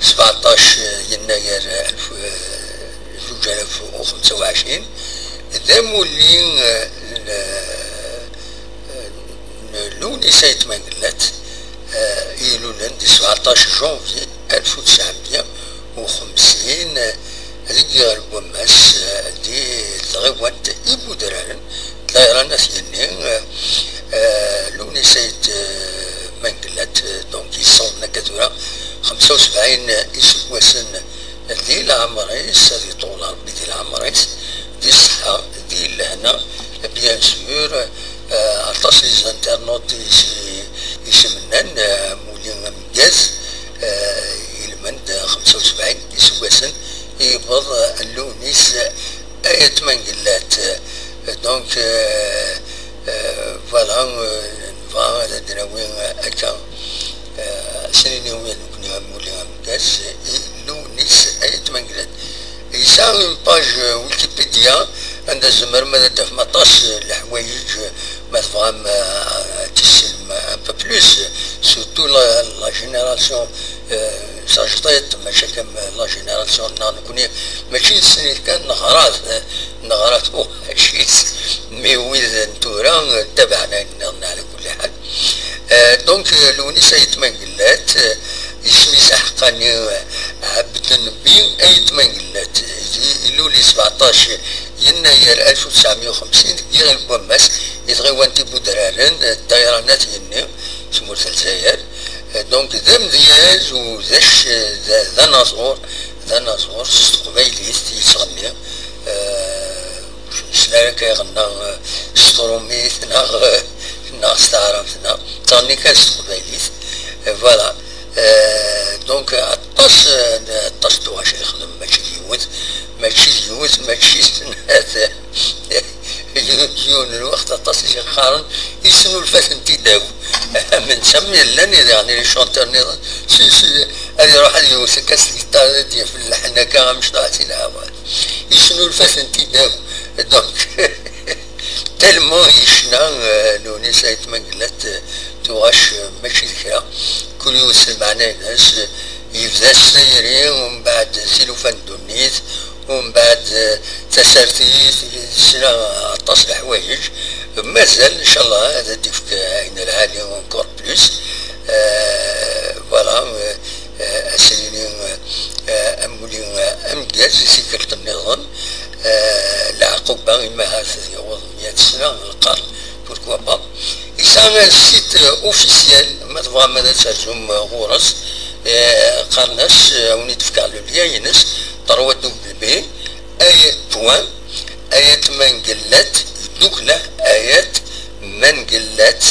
17 يناير 2025 ذا مولين لوني سيد منقلات إيلولان دي 17 جونفي 1950 هذيك البوماس دي تغيوانت إبو درارن تلايرانا ثينين لوني سيد منقلات دونك يصلنا كثورة 75 إسواسن دي العمريس دي طول ربي دي العمريس دي الصحة دي لهنا بيان سور عطاس لي انترنت يسمنان مولين مجاز يلمند 75 يسواسن يبض اللونيس آية منقلات دونك فوالا نفا دراوين أكا سنين يومين نكون مولين مجاز لونيس آية منقلات يساوي باج ويكيبيديا عند الزمر ماذا تفمطاس الحوايج ما تفهم تسلم ان بو بلوس سورتو لا جينيراسيون ساجطيت ماشي كم لا جينيراسيون نكون ماشي السنين كان نغرات وحشيس مي ويز نتورا تبعنا على كل حال دونك لوني سيد منقلات اسمي سحقاني عبد النبي ايت منقلات لولي 17 يناير 1950 ديال البوماس يتغيوانتي بودرارن الطيرانات يني سمورت الجزائر دونك ذا مزياز وذاش ذا ناصور قبيليس يصغني شنو كيغنى ستروميت ناغ ستعرفتنا تاني كاس قبيليس فوالا دونك عطاس دواش يخدم ماشي يوز ماشي هذا يجون الوقت عطاس يخارن يسنو الفاتن تيداو من سمي لاني يعني لي شونتور نظام هذه روح هذه وسكاس الجيتار ديال في اللحن هكا مش طاعتي الهواء يسنو الفاتن تيداو دونك تلمو يشنا لوني سايت منقلات تواش ماشي ذكرى كل يوصل معنا ناس يبدا السيري ومن بعد سيلوفان دونيت ومن بعد تسارتيت سنا عطاس الحوايج مازال ان شاء الله هذا ديفك عين العالي ونكور بلوس فوالا اسيني امولين امجاز سيكرت النظام العقوبة ما هذه وضميات سنة من القرن بوركوا با يسمى السيت اوفيسيال ما تبغى ماذا ترجم غورس قرناس وني تفكر ليا ينس طروتو بالبي آية بوان آية منقلات دوكلا آية منقلات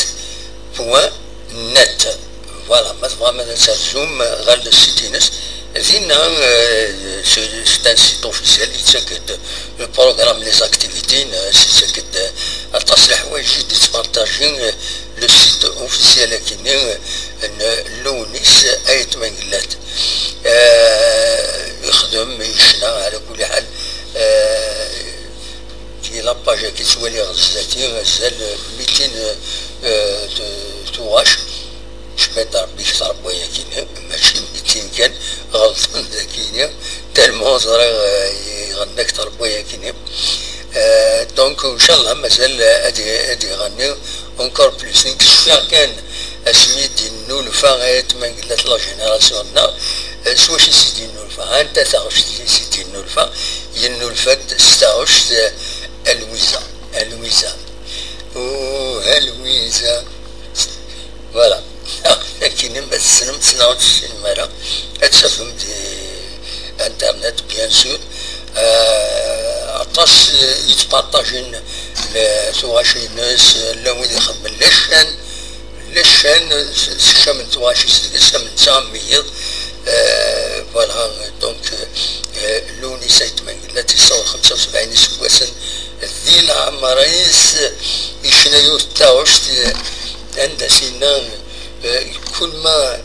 بوان نت فوالا ما تبغى ماذا ترجم غير السيتينس زينا c'est un site officiel يتسكد البروغرام لي زاكتيفيتي يتسكد عطاس الحوايج يتبارطاجين لو سيت اوفيسيال كاين لونيس ايت منقلات يخدم يشنا على كل حال كي لاباج كي تولي غزاتي غزال 200 تواش شبات ربي يضرب ويا كاين ماشي 200 كان غلطان ذاكينيا تالمون زرا يغنى اكثر بويا كاين دونك ان شاء الله مازال هادي يغني اونكور بلوس نكشف كان اسميت النولفا غايت ما قلت لا جينيراسيوننا سواش سيدي النولفا انت تعرف سيدي النولفا هي النولفا 16 الويزا الويزا فوالا كاين بس سنم 29 مره اتشافهم دي انترنت بيان سور عطاس يتبارطاجين لتواشي الناس لو يخدم لاشان من تواشي من ساميض فوالا دونك لوني سيت منقلات يصور 75 سواسن ذي العمريس يشنايو تاوش عند سنان كل ما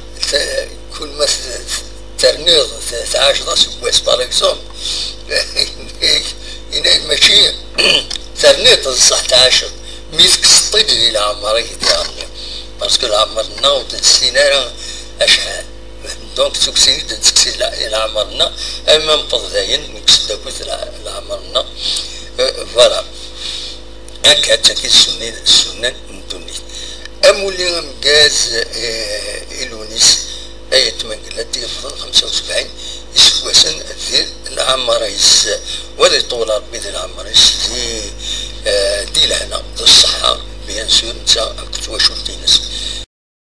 ترنيض 10 سواس باغ اكزومبل ماشي ترنيض 19 ميسك سطيد الى عمري ديالنا باسكو العمر ناوض السنة اشحال دونك تكسيني تكسي إلى عمرنا أما نقض ذاين نكسد أكوث لعمرنا فوالا هكا تاكي السنة ندوني أمولي غمكاز إلونيس أي تمنقلة دي فضل 75 يسواسن ذي العمريس ولا طول ربي ذي العمريس دي لهنا ذي الصحة بيان سور نتا كنت واشو دينس